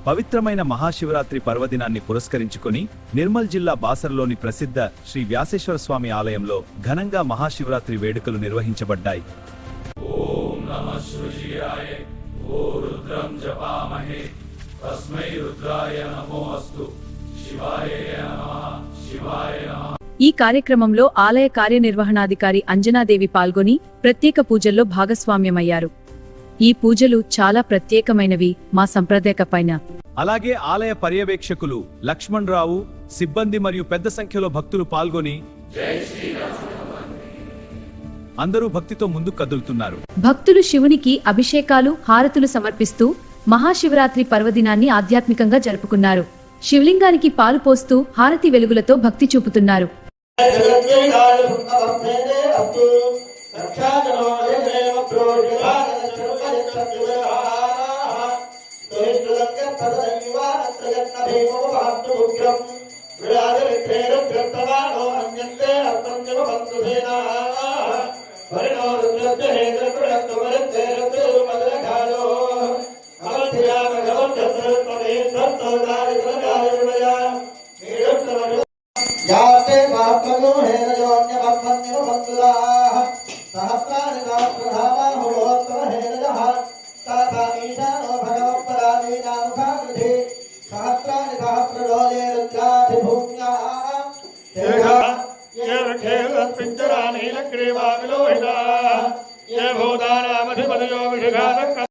పవిత్రమైన మహాశివరాత్రి పర్వదినాన్ని పురస్కరించుకొని నిర్మల్ జిల్లా బాసరలోని ప్రసిద్ధ శ్రీ వ్యాసేశ్వర స్వామి ఆలయంలో ఘనంగా మహాశివరాత్రి వేడుకలు నిర్వహించబడ్డాయి. ఓం నమః శివాయ ఓ రుద్రం జపామహే తస్మై రుద్రాయ నమోస్తు శివాయ నమః శివాయ నమః. ఈ కార్యక్రమంలో ఆలయ కార్యనిర్వహణాధికారి అంజనాదేవి పాల్గొని ప్రత్యేక పూజల్లో భాగస్వామ్యమయ్యారు. ఈ పూజలు చాలా ప్రత్యేకమైనవి మా సంప్రదాయకపైన. అలాగే ఆలయ పర్యవేక్షకులు లక్ష్మణ్ రావు, సిబ్బంది మరియు పెద్ద సంఖ్యలో భక్తులు పాల్గొని అందరూ భక్తితో ముందుకు కదులుతున్నారు. భక్తులు శివునికి అభిషేకాలు, హారతులు సమర్పిస్తూ మహాశివరాత్రి పర్వదినాన్ని ఆధ్యాత్మికంగా జరుపుకున్నారు. శివలింగానికి పాలు పోస్తూ హారతి వెలుగులతో భక్తి చూపుతున్నారు. పింజరా నీలగ్రీవా విలోహితా ఏ భూతానామధిపతయో విషఘాత